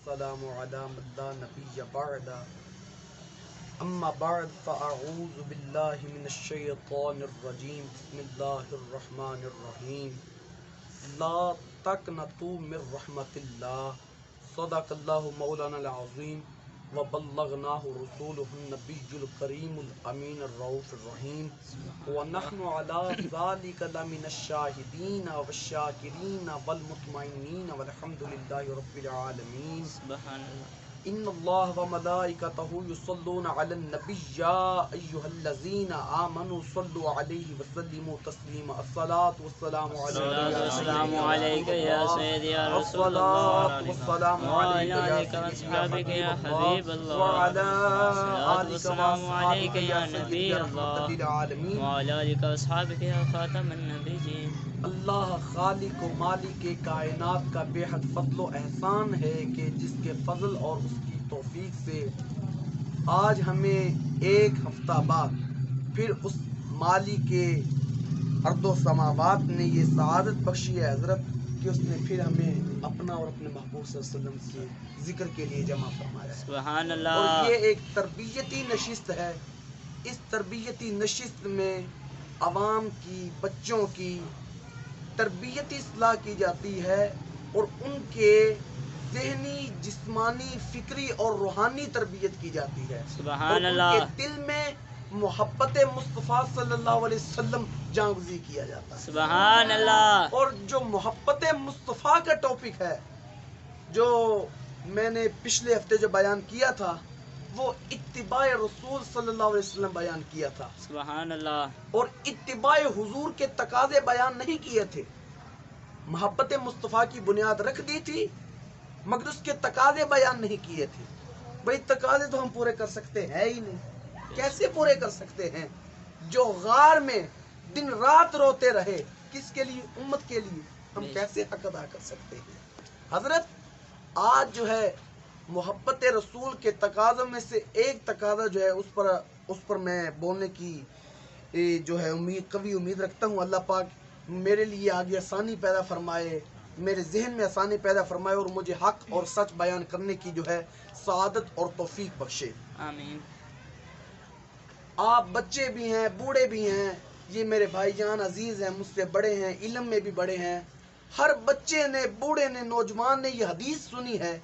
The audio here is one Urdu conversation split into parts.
والسلام على من لا نبي بعد اما بعد فاعوذ بالله من الشیطان الرجیم بسم اللہ الرحمن الرحیم لا تقنطوا من رحمت اللہ صدق اللہ مولانا العظیم وبلغناه رسوله النبی الکریم الامین الرؤوف الرحیم ونحن على ذلك لمن الشاہدین والشاکرین والمطمئنین والحمد للہ رب العالمین. سبحان اللہ. ان اللہ وملائکتہ یصلون علی النبی یا ایھا الذین آمنوا صلوا علیہ وسلموا تسلیما. الصلاۃ والسلام السلام علیک یا سیدی یا رسول الصلاۃ اللہ والسلام علیک یا اصحابک یا حبیب اللہ وعلی والسلام علیک یا نبی اللہ العالمین وعلی آلک اصحابک یا خاتم النبیین. اللہ خالق و مالک کائنات کا بے حد فضل و احسان ہے کہ جس کے فضل اور اس کی توفیق سے آج ہمیں ایک ہفتہ بعد پھر اس مالک ارض و سماوات نے یہ سعادت بخشی ہے حضرت کہ اس نے پھر ہمیں اپنا اور اپنے محبوب صلی اللہ علیہ وسلم کے ذکر کے لیے جمع فرمایا ہے. سبحان اللہ. اور یہ ایک تربیتی نشست ہے. اس تربیتی نشست میں عوام کی، بچوں کی تربیتی اصلاح کی جاتی ہے اور ان کے ذہنی، جسمانی، فکری اور روحانی تربیت کی جاتی ہے. سبحان اور اللہ. ان کے دل میں محبت مصطفیٰ صلی اللہ علیہ وسلم جانگزی کیا جاتا ہے. سبحان اللہ. اور جو محبت مصطفیٰ کا ٹاپک ہے جو میں نے پچھلے ہفتے جو بیان کیا تھا وہ اتباع رسول صلی اللہ علیہ وسلم بیان کیا تھا. سبحان اللہ. اور اتباع حضور کے تقاضے بیان نہیں کیے تھے. محبت مصطفیٰ کی بنیاد رکھ دی تھی مگر اس کے تقاضے بیان نہیں کیے تھے. بھئی تقاضے تو ہم پورے کر سکتے ہیں ہی نہیں. کیسے پورے کر سکتے ہیں؟ جو غار میں دن رات روتے رہے کس کے لیے؟ امت کے لیے. ہم کیسے حق ادا کر سکتے ہیں؟ حضرت آج جو ہے محبت رسول کے تقاضوں میں سے ایک تقاضا جو ہے اس پر میں بولنے کی جو ہے قوی امید رکھتا ہوں. اللہ پاک میرے لیے آگے آسانی پیدا فرمائے، میرے ذہن میں آسانی پیدا فرمائے اور مجھے حق اور سچ بیان کرنے کی جو ہے سعادت اور توفیق بخشے. آمین. آپ بچے بھی ہیں، بوڑھے بھی ہیں، یہ میرے بھائی جان عزیز ہیں، مجھ سے بڑے ہیں، علم میں بھی بڑے ہیں. ہر بچے نے، بوڑھے نے، نوجوان نے یہ حدیث سنی ہے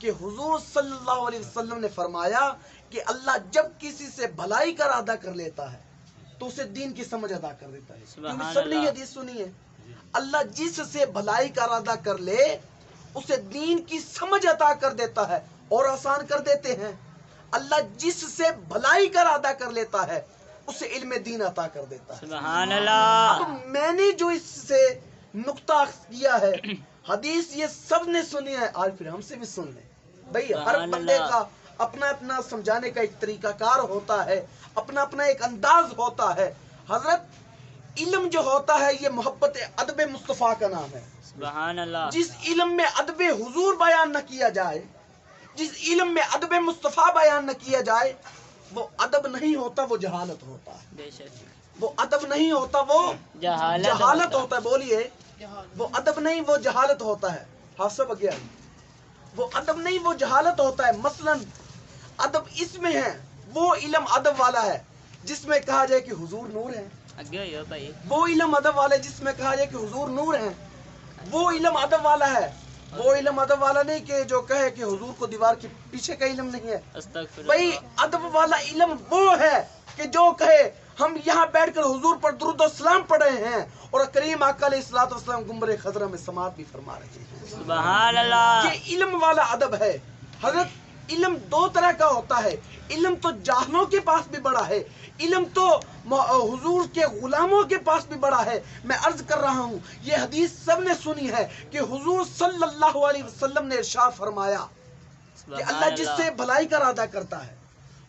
کہ حضور صلی اللہ علیہ وسلم نے فرمایا کہ اللہ جب کسی سے بھلائی کا ارادہ کر لیتا ہے تو اسے دین کی سمجھ ادا کر دیتا ہے. کیونکہ سب نے یہ حدیث سنی ہے. اللہ جس سے بھلائی کا ارادہ کر لے اسے دین کی سمجھ عطا کر دیتا ہے اور آسان کر دیتے ہیں. اللہ جس سے بھلائی کا ارادہ کر لیتا ہے اسے علم دین عطا کر دیتا ہے. سبحان اللہ. تو میں نے جو اس سے نقطہ کیا ہے حدیث یہ سب نے سنی ہے، آج پھر ہم سے بھی سن لیں. بھئی ہر بندے کا اپنا اپنا سمجھانے کا ایک طریقہ کار ہوتا ہے، اپنا اپنا ایک انداز ہوتا ہے. حضرت علم جو ہوتا ہے یہ محبت ادب مصطفیٰ کا نام ہے. سبحان اللہ. جس علم میں ادب حضور بیان نہ کیا جائے، جس علم میں ادب مصطفیٰ بیان نہ کیا جائے وہ ادب نہیں ہوتا، وہ جہالت ہوتا ہے. بے شک. وہ ادب نہیں ہوتا، وہ جہالت ہوتا ہے. بولیے. وہ ادب نہیں، وہ جہالت ہوتا ہے. حافظ بگیا. وہ ادب نہیں، وہ جہالت ہوتا ہے. مثلا ادب اس میں ہے، وہ علم ادب والا ہے جس میں کہا جائے کہ حضور نور ہے. وہ علم ادب والا ہے جس میں کہا جائے کہ حضور نور ہے. وہ علم ادب والا ہے. وہ علم ادب والا نہیں کہ جو کہے کہ حضور کو دیوار کے پیچھے کا علم نہیں ہے. بھئی ادب والا علم وہ ہے کہ جو کہے ہم یہاں بیٹھ کر حضور پر درود و سلام پڑھ رہے ہیں اور کریم آقا علیہ الصلوۃ والسلام گنبد خضرا میں سماعت بھی فرما رہے ہیں. سبحان اللہ. یہ علم والا ادب ہے. حضرت علم دو طرح کا ہوتا ہے. علم تو جاہلوں کے پاس بھی بڑا ہے، علم تو حضور کے غلاموں کے پاس بھی بڑا ہے. میں عرض کر رہا ہوں یہ حدیث سب نے سنی ہے کہ حضور صلی اللہ علیہ وسلم نے ارشاد فرمایا کہ اللہ جس سے بھلائی کا ارادہ کرتا ہے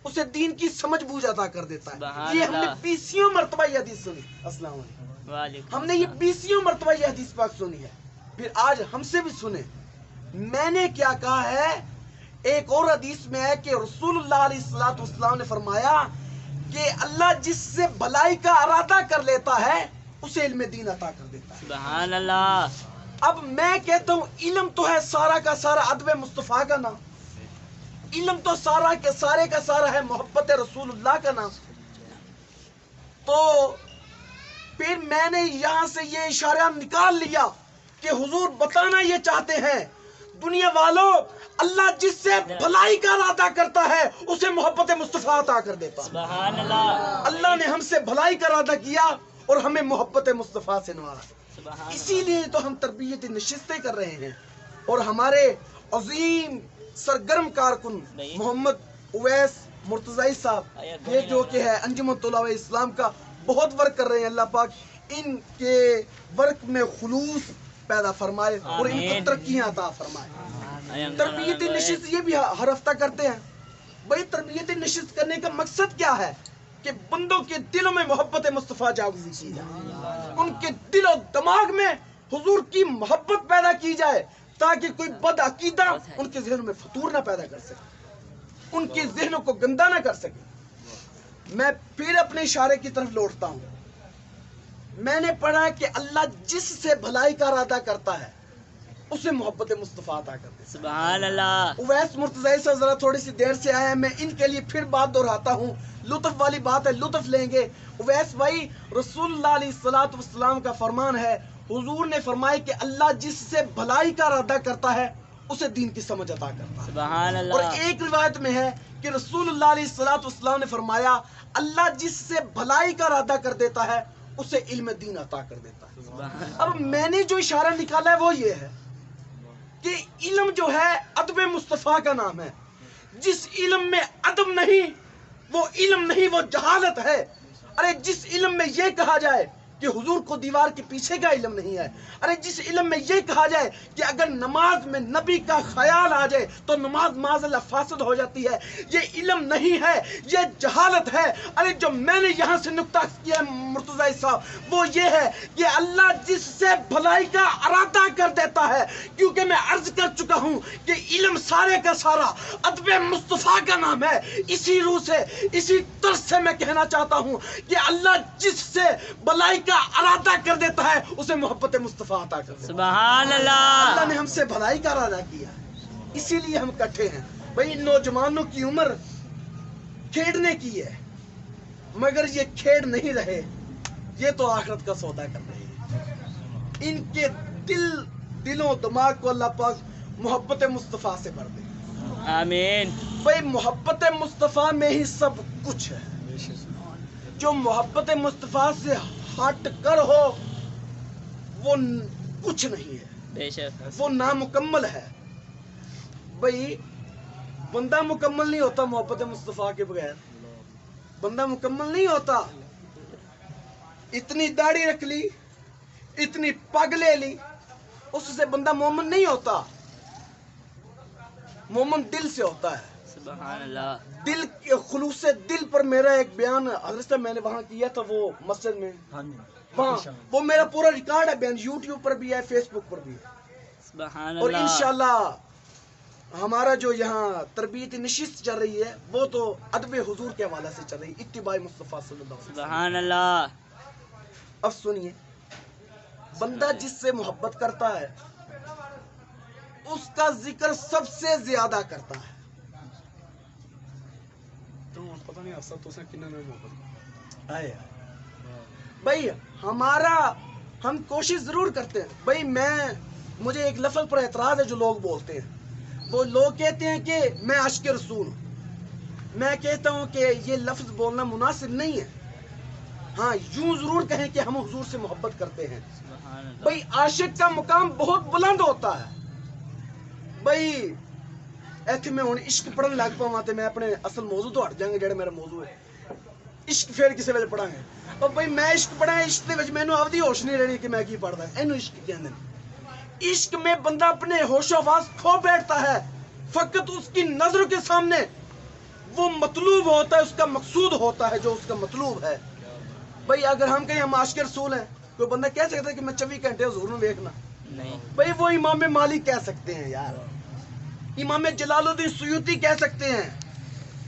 اسے دین کی سمجھ بوجھ عطا کر دیتا ہے. یہ ہم نے 20 مرتبہ یہ حدیث سنی. السلام علیکم. ہم نے یہ 20 مرتبہ یہ حدیث پاک سنی ہے. پھر آج ہم سے بھی سنیں. میں نے کیا کہا ہے؟ ایک اور حدیث میں ہے کہ رسول اللہ علیہ الصلوۃ والسلام نے فرمایا کہ اللہ جس سے بھلائی کا ارادہ کر لیتا ہے اسے علم دین عطا کر دیتا ہے. سبحان اللہ. اب میں کہتا ہوں علم تو ہے سارا کا سارا ادب مصطفیٰ کا نام، علم تو سارا کے سارے کا سارا ہے محبت رسول اللہ کا نام. تو پھر میں نے یہاں سے یہ اشارہ نکال لیا کہ حضور بتانا یہ چاہتے ہیں دنیا والوں، اللہ جس سے بھلائی کا ارادہ کرتا ہے اسے محبت مصطفیٰ عطا کر دیتا. سبحان اللہ. اللہ نے ہم سے بھلائی کا ارادہ کیا اور ہمیں محبت مصطفیٰ سے نوازا. سبحان اسی لیے تو ہم تربیتی نشستیں کر رہے ہیں. اور ہمارے عظیم سرگرم کارکن محمد اویس مرتضی صاحب، یہ جو کہ ہے انجمن طلباء اسلام کا بہت ورک کر رہے ہیں. اللہ پاک ان کے ورک میں خلوص پیدا فرمائے اور ان کو ترقیاں عطا فرمائے. تربیتی نشست یہ بھی ہر ہفتہ کرتے ہیں. بھائی تربیتی نشست کرنے کا مقصد کیا ہے؟ کہ بندوں کے دلوں میں محبت مصطفیٰ جاگزی کی جائے، ان کے دل و دماغ میں حضور کی محبت پیدا کی جائے تاکہ کوئی بد عقیدہ ان کے ذہنوں میں فطور نہ پیدا کر سکے، ان کے ذہنوں کو گندا نہ کر سکے. میں پھر اپنے اشارے کی طرف لوٹتا ہوں. میں نے پڑھا کہ اللہ جس سے بھلائی کا ارادہ کرتا ہے اسے محبت مصطفیٰ عطا کر دے. سبحان اللہ. اویس مرتضی سے ذرا تھوڑی سی دیر سے آیا ہے، میں ان کے لیے پھر بات دہراتا ہوں. لطف والی بات ہے، لطف لیں گے. اویس بھائی، رسول اللہ علیہ الصلوۃ والسلام کا فرمان ہے، حضور نے فرمایا کہ اللہ جس سے بھلائی کا ارادہ کرتا ہے اسے دین کی سمجھ عطا کرتا ہے. سبحان اللہ. اور ایک روایت میں ہے کہ رسول اللہ علیہ الصلوۃ والسلام نے فرمایا اللہ جس سے بھلائی کا ارادہ کر دیتا ہے اسے علم دین عطا کر دیتا ہے. اب میں نے جو اشارہ نکالا ہے وہ یہ ہے کہ علم جو ہے ادب مصطفیٰ کا نام ہے. جس علم میں ادب نہیں وہ علم نہیں، وہ جہالت ہے. ارے جس علم میں یہ کہا جائے کہ حضور کو دیوار کے پیچھے کا علم نہیں ہے، ارے جس علم میں یہ کہا جائے کہ اگر نماز میں نبی کا خیال آ جائے تو نماز معاذ اللہ فاسد ہو جاتی ہے، یہ علم نہیں ہے، یہ جہالت ہے. ارے جو میں نے یہاں سے نقطہ کیا ہے مرتضی صاحب وہ یہ ہے کہ اللہ جس سے بھلائی کا ارادہ کر دیتا ہے، کیونکہ میں عرض کر چکا ہوں کہ علم سارے کا سارا ادب مصطفیٰ کا نام ہے. اسی روح سے اسی طرز سے میں کہنا چاہتا ہوں کہ اللہ جس سے بھلائی کا ارادہ کر دیتا ہے اسے محبت مصطفیٰ عطا کر دیتا ہے. سبحان اللہ. اللہ نے ہم سے بھلائی کا ارادہ کیا، اسی لیے ہم کٹھے ہیں. بھئی نوجوانوں کی عمر کھیڑنے کی ہے، مگر یہ کھیڑ نہیں رہے، یہ تو آخرت کا سودا کر رہے ہیں. ان کے دلوں دماغ کو اللہ پاک محبت مصطفیٰ سے بھر دے. آمین. بھئی محبت مصطفیٰ میں ہی سب کچھ ہے. جو محبت مصطفیٰ سے ہٹ کر ہو وہ کچھ نہیں ہے، بے شک. وہ نامکمل ہے. بھئی بندہ مکمل نہیں ہوتا محبت مصطفیٰ کے بغیر، بندہ مکمل نہیں ہوتا. اتنی داڑھی رکھ لی، اتنی پگ لے لی، اس سے بندہ مومن نہیں ہوتا. مومن دل سے ہوتا ہے. سبحان اللہ. دل کے خلوص دل پر میرا ایک بیان حضرت صاحب میں نے وہاں کیا تھا وہ مسجد میں، وہاں وہ میرا پورا ریکارڈ ہے بیان، یوٹیوب پر بھی ہے، فیس بک پر بھی ہے. سبحان اور اللہ. انشاءاللہ ہمارا جو یہاں تربیتی نشست چل رہی ہے وہ تو ادب حضور کے حوالے سے چل رہی ہے، اتباع مصطفیٰ صلی اللہ علیہ وسلم. سبحان اللہ. اب سنیے، بندہ جس سے محبت کرتا ہے اس کا ذکر سب سے زیادہ کرتا ہے. پتہ نہیں افسر تو سے کتنا محبت آئے. بھائی ہم کوشش ضرور کرتے ہیں. بھائی مجھے ایک لفظ پر اعتراض ہے جو لوگ بولتے ہیں. وہ لوگ کہتے ہیں کہ میں عاشق رسول ہوں. میں کہتا ہوں کہ یہ لفظ بولنا مناسب نہیں ہے. ہاں یوں ضرور کہیں کہ ہم حضور سے محبت کرتے ہیں. سبحان اللہ. بھائی عاشق کا مقام بہت بلند ہوتا ہے. بھائی ایتھے میں ہوں عشق پڑھن لگ پاواں تے میں اپنے اصل موضوع تو ہٹ جاؤں گا جڑا میرا موضوع ہے. عشق پھر کسی ویلے پڑھاں گے. اور بھائی میں عشق پڑھا عشق دے وچ مینوں آپدی ہوش نہیں رہنی کہ میں کی پڑھدا. اینو عشق کہندے نے. عشق میں بندہ اپنے ہوش و حواس کھو بیٹھتا ہے. فقط اس کی نظر کے سامنے وہ مطلوب ہوتا ہے، اس کا مقصود ہوتا ہے جو اس کا مطلوب ہے. بھائی اگر ہم کہیں ہم عاشق رسول ہیں، کوئی بندہ کہہ سکتا ہے کہ میں 24 گھنٹے حضور نوں ویکھنا؟ نہیں. بھائی وہ امام مالک کہہ سکتے ہیں یار، امام جلال الدین سیوطی کہہ سکتے ہیں،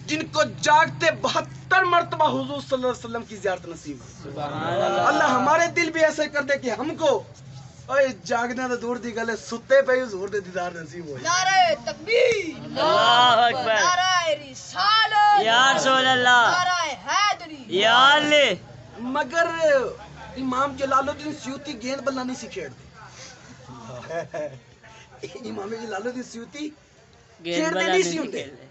جن کو جاگتے 72 مرتبہ حضور صلی اللہ علیہ وسلم کی زیارت نصیب ہے. سبحان اللہ. اللہ ہمارے دل بھی ایسے کر دے کہ ہم کو اوے جاگنا تو دور دی گل ہے، ستے پہ حضور دے دیدار نصیب ہوئے. نعرہ تکبیر، اللہ اکبر، نعرہ رسالت، یا رسول اللہ، نعرہ حیدری. یا علی. مگر امام جلال الدین سیوطی گیند بلنا نہیں سی کھیڑتے. امام جلال الدین سیوطی گیند کھیڑتے بلا نہیں سی نہیں ہوندے. کھیلتے.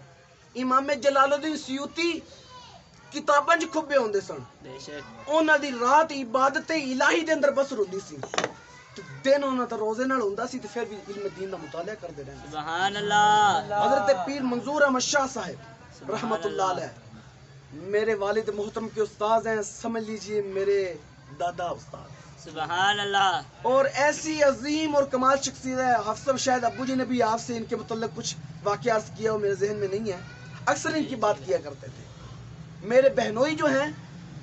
امام جلال الدین سیوطی کتاباں چ کھبے ہوندے سن. بے شک. انہاں دی رات عبادت الہی دے اندر بسر ہوندی سی، تے دن انہاں دا روزے نال ہوندا سی، تے پھر بھی علم دین دا مطالعہ کردے رہندے. سبحان اللہ. حضرت پیر منظور احمد شاہ صاحب رحمت اللہ علیہ میرے والد محترم کے استاذ ہیں، سمجھ لیجئے میرے دادا استاد. سبحان اللہ. اور ایسی عظیم اور کمال شخصیت ہے. حفصہ شاید ابو جی نے بھی آپ سے ان کے متعلق کچھ واقعہ عرض کیا، وہ میرے ذہن میں نہیں ہے، اکثر ان کی بات کیا کرتے تھے. میرے بہنوئی جو ہیں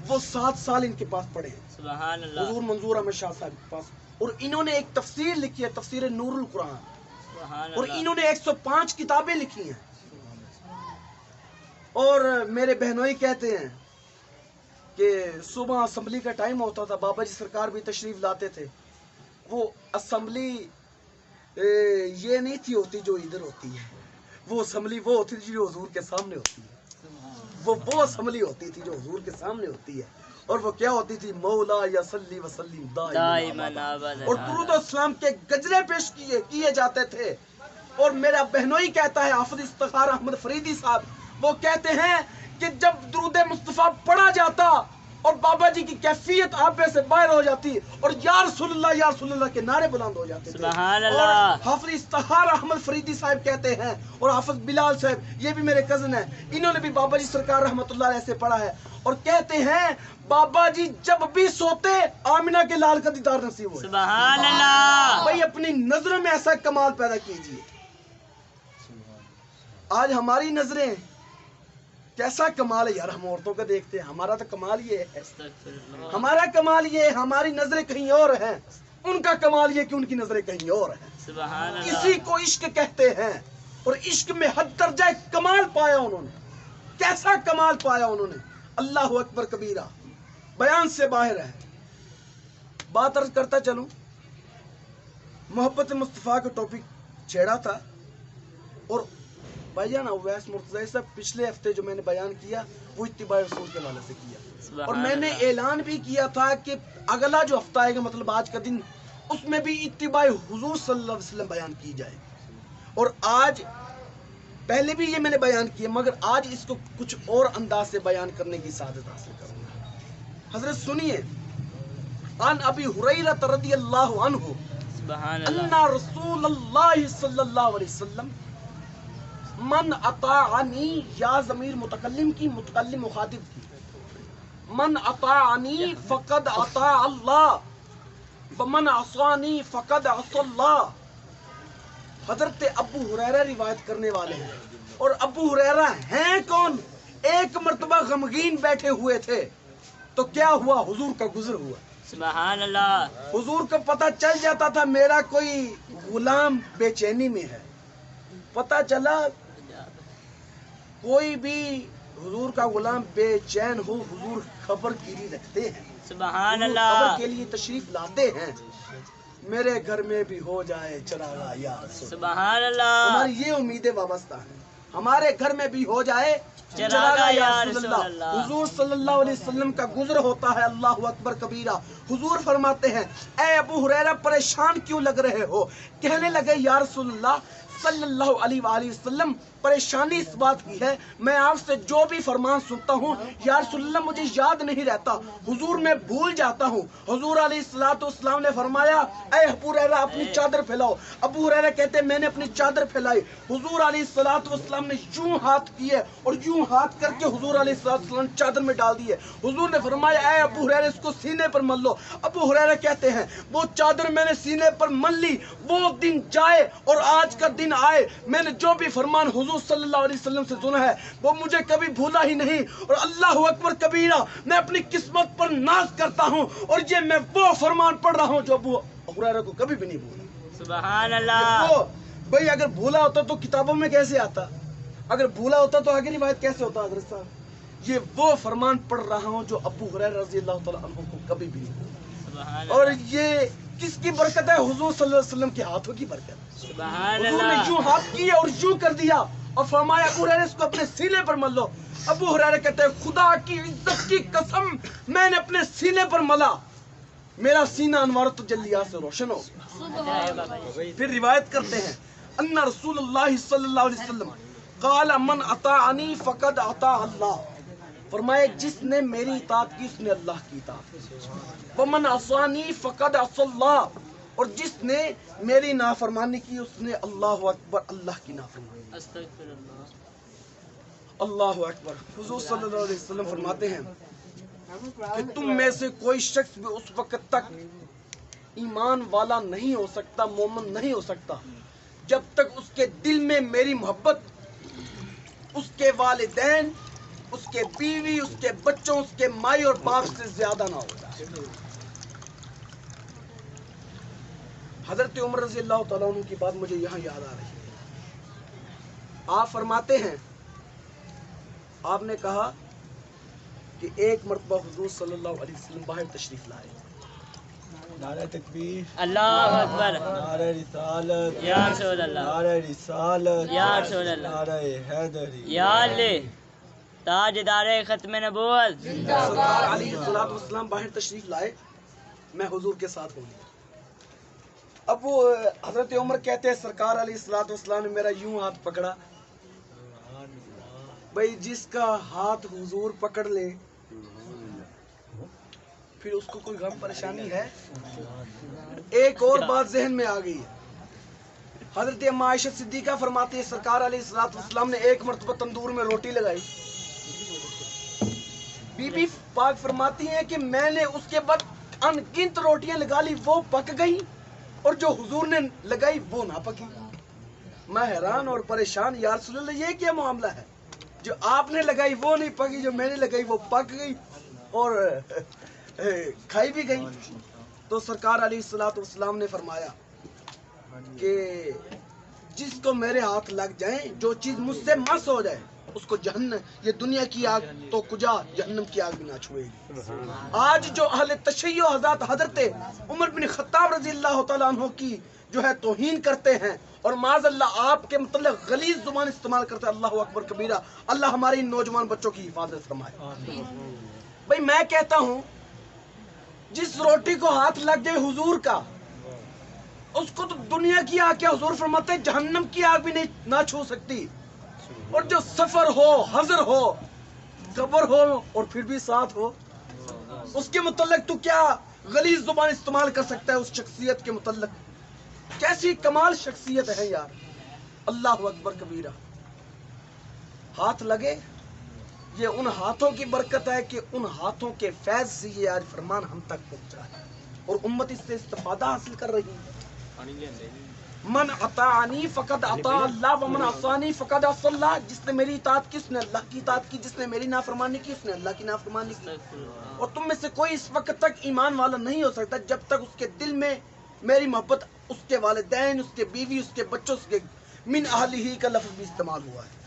وہ 7 سال ان کے پاس پڑھے ہیں، سبحان اللہ. حضور منظور احمد شاہ صاحب کے پاس، اور انہوں نے ایک تفسیر لکھی ہے، تفسیر نور القرآن، سبحان اور اللہ. انہوں نے 105 کتابیں لکھی ہیں. اور میرے بہنوئی کہتے ہیں کہ صبح اسمبلی کا ٹائم ہوتا تھا، بابا جی سرکار بھی تشریف لاتے تھے. وہ اسمبلی یہ نہیں تھی ہوتی جو ادھر ہوتی ہے، وہ اسمبلی وہ ہوتی تھی جو حضور کے سامنے ہوتی ہے. وہ اسمبلی ہوتی تھی جو حضور کے سامنے ہوتی ہے. اور وہ کیا ہوتی تھی؟ مولا یا صلی وسلم دائما ابدا. اور درود و السلام کے گجرے پیش کیے جاتے تھے. اور میرا بہنوئی کہتا ہے، حافظ افتخار احمد فریدی صاحب، وہ کہتے ہیں کہ جب درود مصطفیٰ پڑھا جاتا اور بابا جی کی کیفیت آپ میں سے باہر ہو جاتی، اور یا رسول اللہ کے نعرے بلند ہو جاتے تھے. سبحان اللہ. اور حافظ افتخار احمد فریدی صاحب کہتے ہیں، اور حافظ بلال صاحب، یہ بھی میرے کزن ہیں، انہوں نے بھی بابا جی سرکار رحمت اللہ علیہ سے پڑھا ہے، اور کہتے ہیں بابا جی جب بھی سوتے آمینہ کے لال کا دیدار نصیب ہو. سبحان اللہ. بھائی اپنی نظروں میں ایسا کمال پیدا کیجئے. آج ہماری نظریں کیسا کمال ہے یار، ہم عورتوں کا دیکھتے ہیں، ہمارا تو کمال یہ ہے، استغفر اللہ. ہمارا کمال یہ ہے، ہماری نظریں کہیں اور ہیں، ان کا کمال یہ کہ ان کی نظریں کہیں اور ہیں. سبحان اللہ. اسی کو عشق کہتے ہیں، اور عشق میں حد درجہ کمال پایا انہوں نے. کیسا کمال پایا انہوں نے، اللہ اکبر کبیرہ، بیان سے باہر ہے. بات عرض کرتا چلوں، محبت مصطفیٰ کا ٹاپک چھیڑا تھا. اور بھائی جان اویس مرتضی صاحب پچھلے ہفتے جو میں نے بیان کیا وہ اتباع رسول کے حوالے سے کیا، اور میں نے اعلان بھی کیا تھا کہ اگلا جو ہفتہ آئے گا، مطلب آج کا دن، اس میں بھی اتباع حضور صلی اللہ علیہ وسلم بیان کی جائے. اور آج پہلے بھی یہ میں نے بیان کیا، مگر آج اس کو کچھ اور انداز سے بیان کرنے کی سعادت حاصل کروں گا. حضرت سنیے، عن ابی ہریرہ رضی اللہ عنہ سبحان ان اللہ. رسول اللہ صلی اللہ علیہ وسلم من اطاعنی، یا ضمیر متکلم کی، متکلم مخاطب کی، من اطاعنی فقد اطاع اللہ ومن عصانی فقد عصى اللہ. حضرت ابو ہریرہ روایت کرنے والے ہیں، اور ابو ہریرہ ہیں کون؟ ایک مرتبہ غمگین بیٹھے ہوئے تھے تو کیا ہوا؟ حضور کا گزر ہوا. سبحان اللہ. حضور کو پتہ چل جاتا تھا میرا کوئی غلام بے چینی میں ہے. پتہ چلا کوئی بھی حضور کا غلام بے چین ہو، حضور خبر گیری رکھتے ہیں، سبحان حضور اللہ. خبر کے لیے تشریف لاتے ہیں. میرے گھر میں بھی ہو جائے چراغا یا رسول. سبحان اللہ. ہماری یہ امیدیں وابستہ ہیں، ہمارے گھر میں بھی ہو جائے چراغا یا رسول اللہ. حضور صلی اللہ علیہ وسلم کا گزر ہوتا ہے، اللہ اکبر کبیرہ. حضور فرماتے ہیں، اے ابو ہریرہ پریشان کیوں لگ رہے ہو؟ کہنے لگے یا رسول اللہ صلی اللہ علیہ وآلہ وسلم، پریشانی اس بات کی ہے میں آپ سے جو بھی فرمان سنتا ہوں یا رسول اللہ مجھے یاد نہیں رہتا، حضور میں بھول جاتا ہوں. حضور علیہ الصلوۃ والسلام نے فرمایا اے ابو ہریرہ اپنی چادر پھیلاؤ. ابو ہریرہ کہتے ہیں میں نے اپنی چادر پھیلائی. حضور علیہ الصلوۃ والسلام نے یوں ہاتھ کیے اور یوں ہاتھ کر کے حضور علیہ الصلوۃ والسلام چادر میں ڈال دیے. حضور نے فرمایا اے ابو ہریرہ اس کو سینے پر مل لو. ابو ہریرہ کہتے ہیں وہ چادر میں نے سینے پر مل لی. وہ دن جائے اور آج کا دن آئے، میں نے جو بھی فرمان حضور صلی اللہ علیہ وسلم سے سنا ہے وہ مجھے کبھی بھولا ہی نہیں. اور اللہ اکبر کبیرہ، میں اپنی قسمت پر ناز کرتا ہوں، اور یہ میں وہ فرمان پڑھ رہا ہوں جو ابو ہریرہ کو کبھی بھی نہیں بھولا. سبحان اللہ. وہ بھئی اگر بھولا ہوتا تو کتابوں میں کیسے آتا؟ اگر بھولا ہوتا تو آگے روایت کیسے ہوتا؟ حضرت صاحب یہ وہ فرمان پڑھ رہا ہوں جو ابو ہریرہ رضی اللہ تعالیٰ عنہ کو کبھی بھی نہیں بھولا. سبحان اور اللہ. یہ کس کی برکت ہے؟ حضور صلی اللہ علیہ وسلم کے ہاتھوں کی برکت. سبحان حضور نے اللہ. یوں ہاتھ کیے اور یوں کر دیا اور فرمایا ابو ہریرہ اس کو اپنے سینے پر مل لو. ابو ہریرہ کہتے ہیں خدا کی عزت کی قسم میں نے اپنے سینے پر ملا، میرا سینہ انوارت تجلیات سے روشن ہو. پھر روایت کرتے ہیں ان رسول اللہ صلی اللہ علیہ وسلم قال من اطاعنی فقد اطاع اللہ، فرمایا جس نے میری اطاعت کی اس نے اللہ کی اطاعت کی. ومن عصانی فقد عصى اللہ، اور جس نے میری نافرمانی کی اس نے اللہ اکبر اللہ کی نافرمانی. استغفر اللہ. اللہ اکبر. حضور صلی اللہ علیہ وسلم فرماتے ہیں کہ تم میں سے کوئی شخص بھی اس وقت تک ایمان والا نہیں ہو سکتا، مومن نہیں ہو سکتا، جب تک اس کے دل میں میری محبت اس کے والدین، اس کے بیوی، اس کے بچوں، اس کے مائی اور باپ سے زیادہ نہ ہوگا. حضرت عمر رضی اللہ تعالیٰ عنہ کی بات مجھے یہاں یاد آ رہی ہے. آپ فرماتے ہیں آپ نے کہا کہ ایک مرتبہ حضور صلی اللہ علیہ وسلم باہر تشریف لائے. نعرہ تکبیر، اللہ اکبر. نعرہ رسالت، یا رسول اللہ. نعرہ رسالت، یا رسول اللہ. نعرہ حیدری. یا علی تاجدار ختم نبوت. سرکار علیہ الصلوۃ والسلام باہر تشریف لائے، میں حضور کے ساتھ ہوں. اب وہ حضرت عمر کہتے ہیں سرکار علیہ الصلوۃ والسلام نے میرا یوں ہاتھ پکڑا. بھئی جس کا ہاتھ حضور پکڑ لے پھر اس کو کوئی غم پریشانی ہے؟ ایک اور بات ذہن میں آ گئی ہے. حضرت اما عائشہ صدیقہ فرماتی ہے سرکار علیہ الصلوۃ والسلام نے ایک مرتبہ تندور میں روٹی لگائی. بی بی پاک فرماتی ہیں کہ میں نے اس کے بعد ان گنت روٹیاں لگا لی، وہ پک گئی اور جو حضور نے لگائی وہ نہ پکی. میں حیران اور پریشان، یا رسول اللہ یہ کیا معاملہ ہے؟ جو آپ نے لگائی وہ نہیں پکی، جو میں نے لگائی وہ پک گئی اور کھائی بھی گئی. تو سرکار علیہ الصلوۃ والسلام نے فرمایا کہ جس کو میرے ہاتھ لگ جائیں، جو چیز مجھ سے مس ہو جائے اس کو جہنم، یہ دنیا کی آگ تو کجا جہنم کی آگ بھی نہ چھوئے گی. آج جو اہل تشیع حضرت عمر بن خطاب رضی اللہ تعالیٰ عنہ کی جو ہے توہین کرتے ہیں اور معاذ اللہ آپ کے متعلق غلیظ زبان استعمال کرتے ہیں، اللہ اکبر کبیرہ. اللہ ہماری نوجوان بچوں کی حفاظت فرمائے. بھئی میں کہتا ہوں جس روٹی کو ہاتھ لگ جائے حضور کا، اس کو تو دنیا کی آگ، کیا حضور فرماتے ہیں جہنم کی آگ بھی نہیں نہ چھو سکتی. اور جو سفر ہو، حضر ہو، قبر ہو اور پھر بھی ساتھ ہو، اس کے متعلق تو کیا غلیظ زبان استعمال کر سکتا ہے اس شخصیت کے متعلق؟ کیسی کمال شخصیت ہے یار. اللہ اکبر کبیرہ. ہاتھ لگے، یہ ان ہاتھوں کی برکت ہے کہ ان ہاتھوں کے فیض سے یہ آج فرمان ہم تک پہنچا ہے اور امت اس سے استفادہ حاصل کر رہی ہے. من اطاعنی فقد اطاع اللہ ومن عصانی فقد عصى اللہ. جس نے میری اطاعت کی اس نے اللہ کی اطاعت کی، جس نے میری نافرمانی کی اس نے اللہ کی نافرمانی کی. اور تم میں سے کوئی اس وقت تک ایمان والا نہیں ہو سکتا جب تک اس کے دل میں میری محبت، اس کے والدین، اس کے بیوی، اس کے بچوں، اس کے من اہلہ کا لفظ بھی استعمال ہوا ہے.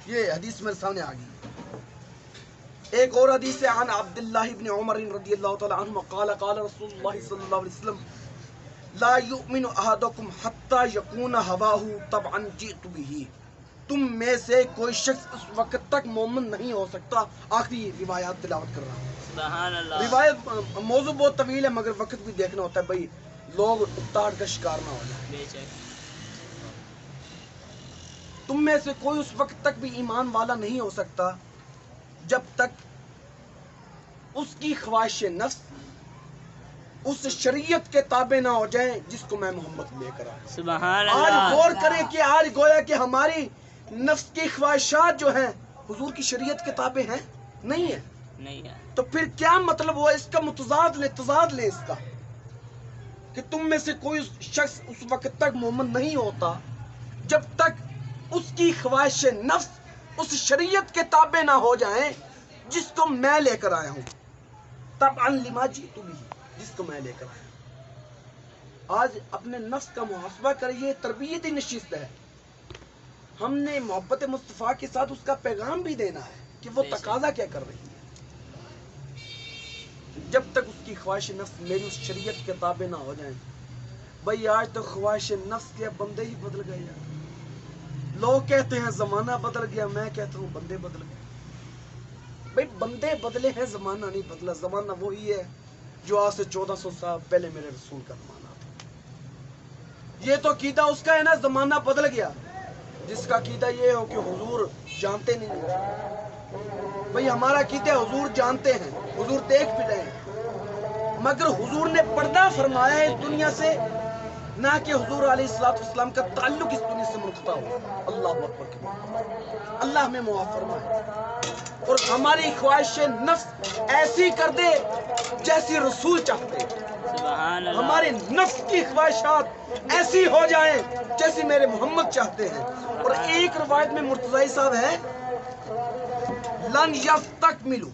یہ حدیث میرے سامنے آ گئی. ایک اور حدیث ہے عن عبداللہ بن عمر رضی اللہ تعالی عنہ قال قال رسول اللہ صلی اللہ علیہ وسلم لا یؤمن احدکم حتی یکون ہواہ طبعا جئت بہ. تم میں سے کوئی شخص اس وقت تک مومن نہیں ہو سکتا. آخری روایات تلاوت کر رہا ہوں. سبحان اللہ. روایت موضوع بہت طویل ہے مگر وقت بھی دیکھنا ہوتا ہے بھائی لوگ اکتاڑ کا شکار نہ ہو جائیں. بے شک. تم میں سے کوئی اس وقت تک بھی ایمان والا نہیں ہو سکتا جب تک اس کی خواہش نفس اس شریعت کے تابع نہ ہو جائیں جس کو میں محمد لے کر آیا. سبحان آج اللہ. غور کریں کہ آج گویا کہ ہماری نفس کی خواہشات جو ہیں حضور کی شریعت کے تابع ہیں نہیں ہیں. نہیں ہے. تو پھر کیا مطلب ہوا اس کا؟ تضاد لیں اس کا کہ تم میں سے کوئی شخص اس وقت تک مومن نہیں ہوتا جب تک اس کی خواہش نفس اس شریعت کے تابع نہ ہو جائیں جس کو میں لے کر آیا ہوں. طبعا لما جئت بہ، جس کو میں لے کر آیا ہوں. آج اپنے نفس کا محاسبہ کریے. تربیتی نشست ہے، ہم نے محبت مصطفیٰ کے ساتھ اس کا پیغام بھی دینا ہے کہ وہ تقاضا کیا کر رہی ہے. جب تک اس کی خواہش نفس میری اس شریعت کے تابع نہ ہو جائیں. بھائی آج تو خواہش نفس کے بندے ہی بدل گئے یار. لوگ کہتے ہیں زمانہ بدل گیا, میں کہتا ہوں بندے بدل گئے. بھائی بندے بدلے ہیں, زمانہ نہیں بدلا. زمانہ وہی ہے جو آج سے 1400 سال پہلے میرے رسول کا زمانہ تھا. یہ تو عقیدہ اس کا ہے نا زمانہ بدل گیا, جس کا عقیدہ یہ ہو کہ حضور جانتے نہیں ہیں. بھئی ہمارا عقیدہ حضور جانتے ہیں, حضور دیکھ بھی رہے ہیں, مگر حضور نے پردہ فرمایا ہے اس دنیا سے, نہ کہ حضور علیہ السلام کا تعلق اس دنیا سے منقطع ہو. اللہ اکبر کبیر, اللہ ہمیں معاف فرمائے. اور ہماری خواہش نفس ایسی کر دے جیسی رسول چاہتے. سبحان اللہ. ہمارے نفس کی خواہشات ایسی ہو جائیں جیسی میرے محمد چاہتے ہیں. اور ایک روایت میں مرتضی صاحب ہے لن یستکملوا,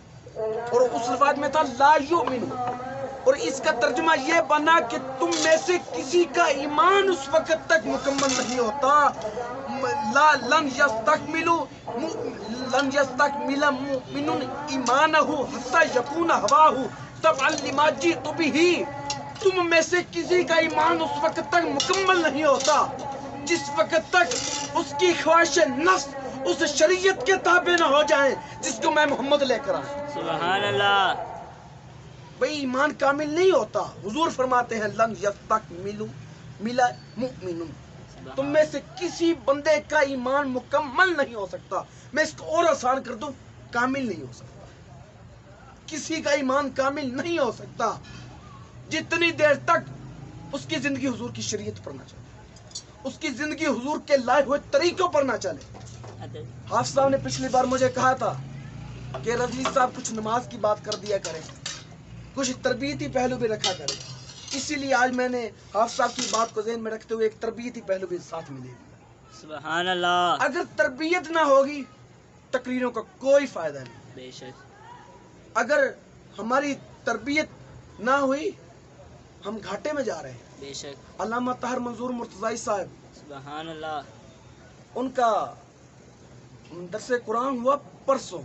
اور اس روایت میں تھا لا یؤمنوا, اور اس کا ترجمہ یہ بنا کہ تم میں سے کسی کا ایمان اس وقت تک مکمل نہیں ہوتا. لن یستکمل مؤمن ایمانہ حتی یکون ہواہ تبعا لما جئت بہ. تم میں سے کسی کا ایمان اس وقت تک مکمل نہیں ہوتا جس وقت تک اس کی خواہش نفس اس شریعت کے تابع نہ ہو جائیں جس کو میں محمد لے کر آیا. سبحان اللہ. بھئی ایمان کامل نہیں ہوتا. حضور فرماتے ہیں لن یستکمل مؤمن, تم میں سے کسی بندے کا ایمان مکمل نہیں ہو سکتا. میں اس کو اور آسان کر دوں, کامل نہیں ہو سکتا. کسی کا ایمان کامل نہیں ہو سکتا جتنی دیر تک اس کی زندگی حضور کی شریعت پر نہ چلے, اس کی زندگی حضور کے لائے ہوئے طریقوں پر نہ چلے. حافظ صاحب نے پچھلی بار مجھے کہا تھا کہ رضوی صاحب کچھ نماز کی بات کر دیا کریں, کچھ تربیتی پہلو بھی رکھا کریں. اسی لیے آج میں نے حافظ صاحب کی بات کو ذہن میں رکھتے ہوئے ایک تربیتی پہلو بھی ساتھ میں لے لیا. سبحان اللہ. اگر تربیت نہ ہوگی تقریروں کا کوئی فائدہ نہیں. بے شک. اگر ہماری تربیت نہ ہوئی ہم گھاٹے میں جا رہے ہیں. بے شک. علامہ طاہر منظور مرتضی صاحب, سبحان اللہ. ان کا درس قرآن ہوا پرسوں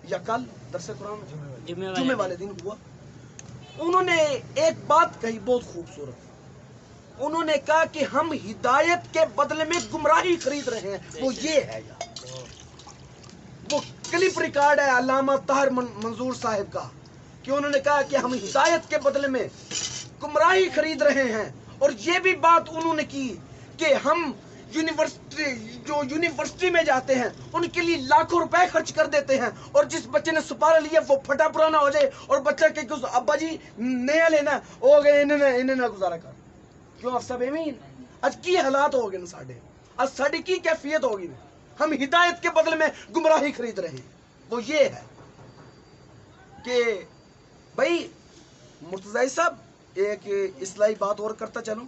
یا کل, درس قرآن جمعے والے دن ہوا. انہوں نے ایک بات کہی بہت خوبصورت. انہوں نے کہا کہ ہم ہدایت کے بدلے میں گمراہی خرید رہے ہیں. وہ یہ ہے یار, وہ کلپ ریکارڈ ہے علامہ طاہر منظور صاحب کا, کہ انہوں نے کہا کہ ہم ہدایت کے بدلے میں گمراہی خرید رہے ہیں. اور یہ بھی بات انہوں نے کی کہ ہم یونیورسٹی میں جاتے ہیں ان کے لیے لاکھوں روپے خرچ کر دیتے ہیں, اور جس بچے نے سپارہ لیا وہ پھٹا پرانا ہو جائے اور بچہ کہ ابا جی نیا لینا ہو گئے انہیں نہ گزارا کر. کیوں آپ سب امین اج کی حالات ہو گئے نا ساڈے, اج ساڈی کی کیفیت ہوگی نا, ہم ہدایت کے بدلے میں گمراہی خرید رہے ہیں. وہ یہ ہے کہ بھائی مرتضی صاحب ایک اصلاحی بات اور کرتا چلوں.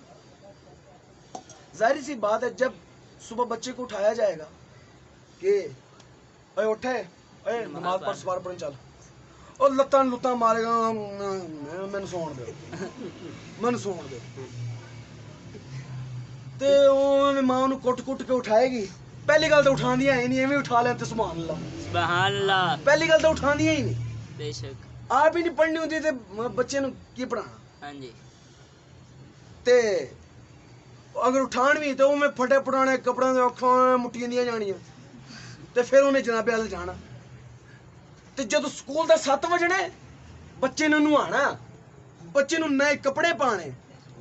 ظاہری سی بات ہے جب صبح بچے کو اٹھایا جائے گا کہ اے اٹھے, اے نماز پڑھ سوار پڑھیں چل, اور لتاں مارے گا میں سون دے تے اونے ماں نوں کٹ کے اٹھائے گی. پہلی گل تو اٹھاندیاں ہی نہیں, ایویں اٹھا لیں تے سبحان اللہ. سبحان اللہ. پہلی گل تو اٹھاندیاں ہی نہیں. بے شک. آپ ہی نہیں پڑھنی ہوندی تے بچے نوں کی پڑھانا. ہاں جی. تے اگر اٹھان بھی تو میں پھٹے پرانے کپڑے دے اکھاں مٹیاں دیاں جانیاں تے پھر انہیں جناب ال جانا. تے جدو سکول دا 7 بجنے بچے نوں نہوانا, بچے نوں نئے کپڑے پانے,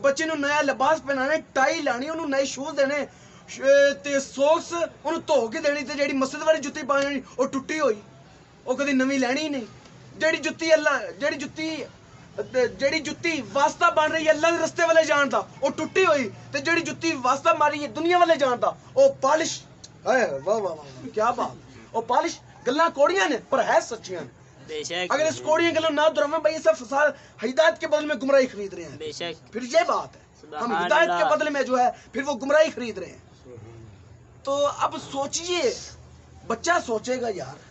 بچے نوں نیا لباس پہنانے, ٹائی لانی, انہوں نئے شوز دینے تے سوکس انہوں دھو کے دینی. تے جیڑی مسجد والی جُتی پانی وہ ٹوٹی ہوئی, وہ کدی نویں لینی ہی نہیں. جیڑی جُتی واسطہ بن رہی ہے اللہ دے رستے والے جان دا وہ ٹوٹی ہوئی, تے جیڑی جُتی واسطہ ماری ہے دنیا والے جان دا وہ پالش. واہ واہ واہ کیا بات, وہ پالش گلاں کوڑیاں نے پر ہے سچیاں نے. بے شک. اگر اس کوڑیاں گلوں نہ دراویں بھائی سب فساد ہدایت کے بدلے میں گمراہی خرید رہے ہیں. بے شک. پھر یہ بات ہے ہم ہدایت کے بدلے میں جو ہے پھر وہ گمراہی خرید رہے ہیں. تو اب سوچئے, بچہ سوچے گا یار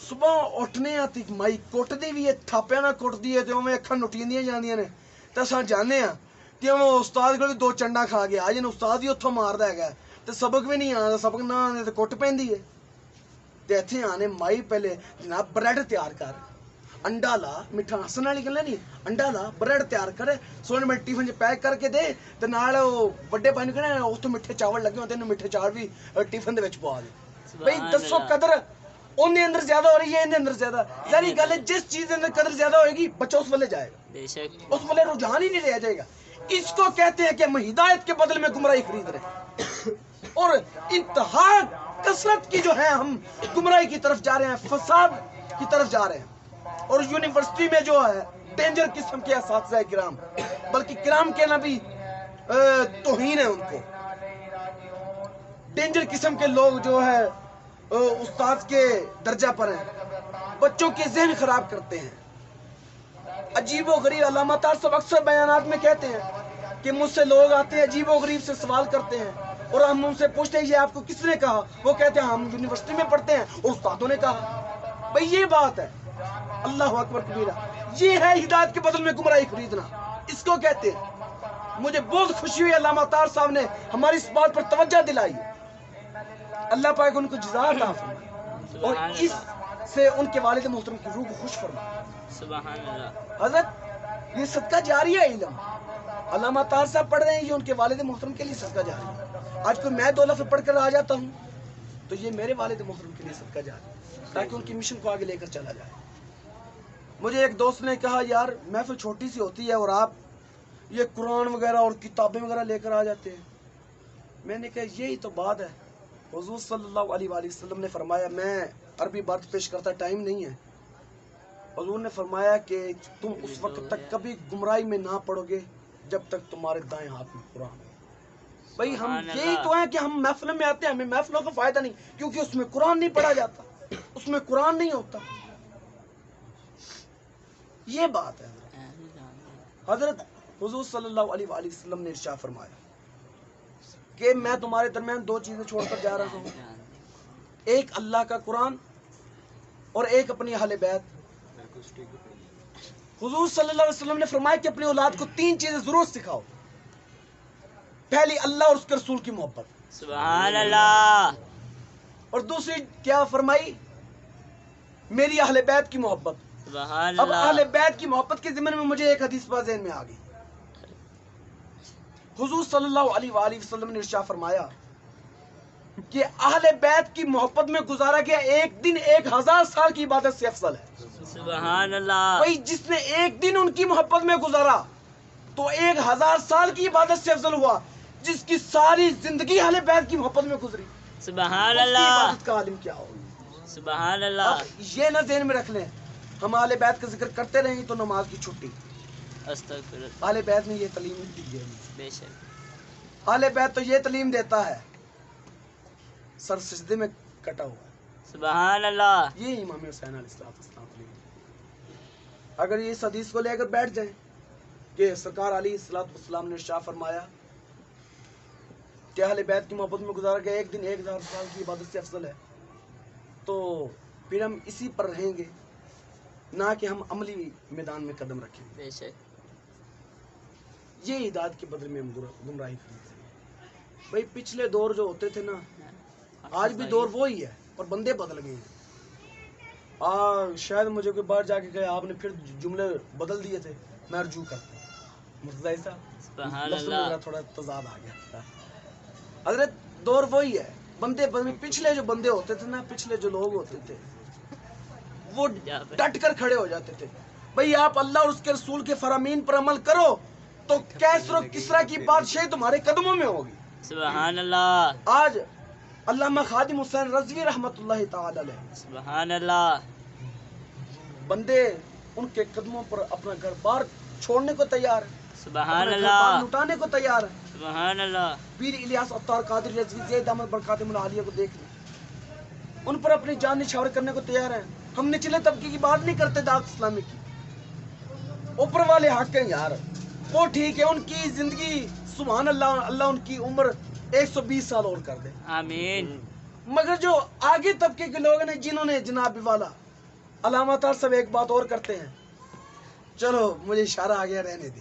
صبح اٹھنے آتی مائی کٹ دی بھی ہے, تھاپیا نہ کٹ دی ہے تے اوویں اکھاں نٹیندیاں جاندیاں نے, تے اساں جانے ہاں کہ وہ استاد کول 2 چنڈا کھا گیا, آ جن استاد ہی اتھوں ماردا ہے تے سبق بھی نہیں آندا, سبق نہ آندے تے کٹ پیندی ہے. تے ایتھے آنے مائی پہلے جناب بریڈ تیار کر, انڈا لا میٹھا ہسن والی گل نہیں انڈا لا بریڈ تیار کرے سونے میں ٹیفن چ پیک کر کے دے تے نال بڑے بھائی نوں کہنا اس تو میٹھے چاول لگے ہوندے نے میٹھے چاول بھی ٹیفن دے وچ پوا دے بھئی دسو قدر اون اندر زیادہ ہو رہی ہے ان اندر زیادہ ظاہری گل ہے جس چیز اندر قدر زیادہ ہوئے گی بچہ اس والے جائے گا بے شک اس والے رجحان ہی نہیں رہ جائے گا اس کو کہتے ہیں کہ ہم ہدایت کے بدل میں گمراہی خرید رہے ہیں اور انتہا کثرت کی جو ہے ہم گمراہی کی طرف جا رہے ہیں فساد کی طرف جا رہے ہیں اور یونیورسٹی میں جو ہے ڈینجر قسم کے اساتذہ کرام بلکہ کرام کہنا بھی توہین ہے ان کو ڈینجر قسم کے لوگ جو ہے استاد کے درجہ پر ہیں بچوں کے ذہن خراب کرتے ہیں عجیب و غریب علامہ طاہر صاحب اکثر بیانات میں کہتے ہیں کہ مجھ سے لوگ آتے ہیں عجیب و غریب سے سوال کرتے ہیں اور ہم ان سے پوچھتے ہیں یہ آپ کو کس نے کہا وہ کہتے ہیں ہم یونیورسٹی میں پڑھتے ہیں اور استادوں نے کہا بھئی یہ بات ہے اللہ اکبر کبیرہ یہ ہے ہدایت کے بدل میں گمراہی خریدنا اس کو کہتے ہیں مجھے بہت خوشی ہوئی علامہ طاہر صاحب نے ہماری اس بات پر توجہ دلائی اللہ پاک ان کو جزا عطا فرمائے اور اس سے ان کے والد محترم کی روح کو خوش فرمائے سبحان اللہ حضرت یہ صدقہ جاری ہے علم علامہ طاہر صاحب پڑھ رہے ہیں یہ ان کے والد محترم کے لیے صدقہ جاری ہے آج کوئی میں 2 لفظ پڑھ کر آ جاتا ہوں تو یہ میرے والد محترم کے لیے صدقہ جاری ہے تاکہ ان کی مشن کو آگے لے کر چلا جائے مجھے ایک دوست نے کہا یار محفل چھوٹی سی ہوتی ہے اور آپ یہ قرآن وغیرہ اور کتابیں وغیرہ لے کر آ جاتے ہیں میں نے کہا یہی تو بات ہے حضور صلی اللہ علیہ وآلہ وسلم نے فرمایا میں عربی بات پیش کرتا ٹائم نہیں ہے حضور نے فرمایا کہ تم اس وقت تک کبھی گمراہی میں نہ پڑو گے جب تک تمہارے دائیں ہاتھ میں قرآن ہے بھئی ہم یہی تو ہیں کہ ہم محفلوں میں آتے ہیں ہمیں محفلوں کا فائدہ نہیں کیونکہ اس میں قرآن نہیں پڑھا جاتا اس میں قرآن نہیں ہوتا یہ بات ہے حضرت حضور صلی اللہ علیہ وآلہ وسلم نے ارشاد فرمایا کہ میں تمہارے درمیان 2 چیزیں چھوڑ کر جا رہا ہوں ایک اللہ کا قرآن اور ایک اپنی اہل بیت حضور صلی اللہ علیہ وسلم نے فرمایا کہ اپنی اولاد کو 3 چیزیں ضرور سکھاؤ پہلی اللہ اور اس کے رسول کی محبت سبحان اللہ اور دوسری کیا فرمائی میری اہل بیت کی محبت سبحان اب اہل اللہ بیت کی محبت کے ضمن میں مجھے ایک حدیث بات ذہن میں آ گئی حضور صلی اللہ علیہ وآلہ وسلم نے ارشاد فرمایا کہ اہل بیت کی محبت میں گزارا گیا ایک دن 1000 سال کی عبادت سے افضل ہے سبحان اللہ بھئی جس نے ایک دن ان کی محبت میں گزارا تو 1000 سال کی عبادت سے افضل ہوا جس کی ساری زندگی اہل بیت کی محبت میں گزری سبحان اس کی اللہ عبادت کا عالم کیا ہوگی سبحان اللہ اب یہ نہ ذہن میں رکھ لیں ہم اہل بیت کا ذکر کرتے رہیں تو نماز کی چھٹی استغفر اللہ اہل بیت نے یہ تعلیم دی ہے بے شک اہل بیت تو یہ تعلیم دیتا ہے سر سجدے میں کٹا ہوا ہے سبحان اللہ یہ امام حسین علیہ السلام اگر یہ اس حدیث کو لے کر بیٹھ جائیں کہ سرکار علیہ السلام نے ارشاد فرمایا کہ اہل بیت کی محبت میں گزارا گیا ایک دن 1000 سال کی عبادت سے افضل ہے تو پھر ہم اسی پر رہیں گے نہ کہ ہم عملی میدان میں قدم رکھیں بے شک یہ ہدایت کے بدلے میں ہم گمراہی خرید رہے ہیں بھائی پچھلے دور جو ہوتے تھے نا آج بھی دور وہی ہے اور بندے بدل گئے ہیں شاید مجھے کوئی باہر جا کے کہے آپ نے پھر جملے بدل دیے تھے میں رجوع کرتا ہوں مرتضی صاحب سبحان لفظ میں اللہ میرا تھوڑا تضاد آ گیا حضرت دور وہی ہے بندے پچھلے جو بندے ہوتے تھے نا پچھلے جو لوگ ہوتے تھے وہ ڈٹ کر کھڑے ہو جاتے تھے بھئی آپ اللہ اور اس کے رسول کے فرامین پر عمل کرو تو کیسر و کسرا کی بادشاہی تمہارے قدموں میں ہوگی سبحان اللہ آج علامہ خادم حسین رضوی رحمت اللہ تعالی علیہ سبحان اللہ بندے ان کے قدموں پر اپنا گھر بار چھوڑنے کو تیار ہے سبحان اپنا گھر بار اللہ لٹانے کو تیار ہے سبحان اللہ پیر الیاس عطار قادری رضوی زید احمد برکاتم العالیہ کو دیکھ لیں ان پر اپنی جان نچھاور کرنے کو تیار ہیں ہم نچلے طبقے کی بات نہیں کرتے دعوت اسلامی کی اوپر والے حق ہیں یار وہ ٹھیک ہے ان کی زندگی سبحان اللہ اللہ ان کی عمر 120 سال اور کر دے آمین مگر جو آگے طبقے کے لوگ ہیں جنہوں نے جناب والا علامہ طاہر صاحب ایک بات اور کرتے ہیں چلو مجھے اشارہ آ گیا رہنے دے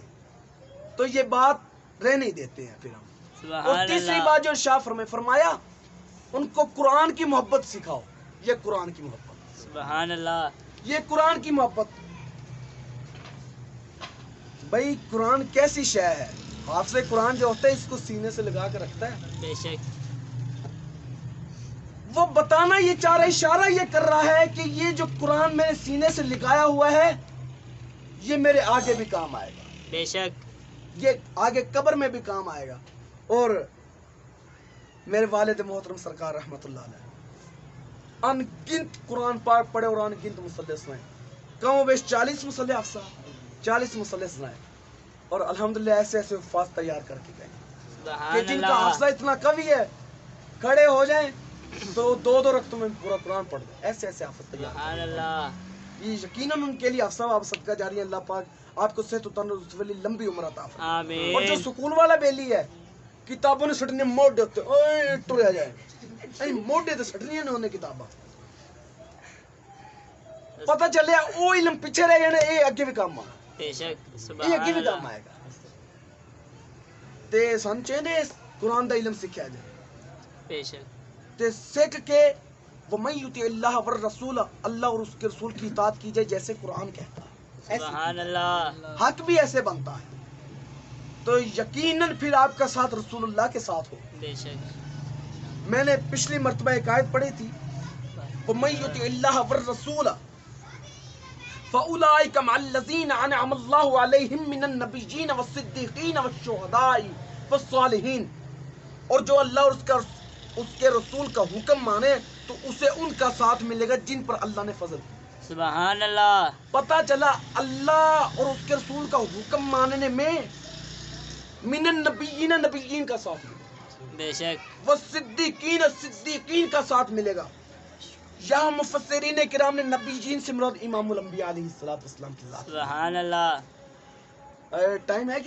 تو یہ بات رہ نہیں دیتے ہیں پھر ہم اور سبحان تیسری اللہ بات جو شاہ فرمایا ان کو قرآن کی محبت سکھاؤ یہ قرآن کی محبت سبحان اللہ یہ قرآن کی محبت بھائی قرآن کیسی شے ہے؟ حافظ قرآن جو ہوتا ہے اس کو سینے سے لگا کے رکھتا ہے. بے شک وہ بتانا یہ چاہ رہا ہے، اشارہ یہ کر رہا ہے کہ یہ جو قرآن میں نے سینے سے لگایا ہوا ہے یہ میرے آگے بھی کام آئے گا، بے شک یہ آگے قبر میں بھی کام آئے گا. اور میرے والد محترم سرکار رحمت اللہ علیہ ان گنت قرآن پاک پڑھے اور ان گنت مصلح سنائے، کم و بیش 40 مصلح حفصہ، 40 مصلح سنائے، اور الحمدللہ ایسے ایسے حفاظ تیار کر کے گئے کہ سبحان جن کا اللہ حافظہ اتنا قوی ہے کھڑے ہو جائیں تو 2 رکعتوں میں پورا قرآن پڑھ دیں. ایسے ایسے حافظ تیار. سبحان اللہ یہ یقیناً ان کے لیے حفصہ آپ صدقہ جاری ہے. اللہ پاک آپ کو صحت و تندرستی والی لمبی عمر عطا فرمائے. اور جو آمین سکول والا بیلی ہے کتابوں نے سٹنے موڑے ہوتے اوئے ٹر آ جائے موڑے تو سٹنی انہوں نے کتاباں پتہ چلے وہ علم پیچھے رہ جانے یہ اگے بھی کام آئے بے شک یہ سبحان اگے بھی کام اللہ آئے گا. تے سن چاہیے قرآن دا علم سکھیا جائے بے شک تے سکھ کے وَمَن يُطِعِ اللَّهَ وَالرَّسُولَ اللہ اور اس کے رسول کی اطاعت کی جائے جیسے قرآن کہتا ہے. سبحان اللہ حق بھی ایسے بنتا ہے تو یقیناً پھر آپ کا ساتھ رسول اللہ کے ساتھ ہو. بے شک میں نے پچھلی مرتبہ ایک آیت پڑھی تھی وَمَن يُطِعِ اللَّهَ وَالرَّسُولَ فَأُولَٰئِكَ مَعَ الَّذِينَ أَنْعَمَ اللَّهُ عَلَيْهِم مِّنَ النَّبِيِّينَ وَالصِّدِّيقِينَ وَالشُّهَدَاءِ وَالصَّالِحِينَ. اور جو اللہ اور اس کے رسول کا حکم مانے تو اسے ان کا ساتھ ملے گا جن پر اللہ نے فضل کیا. سبحان اللہ پتہ چلا اللہ اور اس کے رسول کا حکم ماننے میں من النبیین نبیین کا ساتھ ملے گا، بے شک والصدیقین صدیقین کا ساتھ ملے گا. یہاں مفسرین کرام نے نبیین سے مراد امام الانبیاء علیہ الصلوۃ والسلام کی ذات. سبحان اللہ ٹائم ہے کہ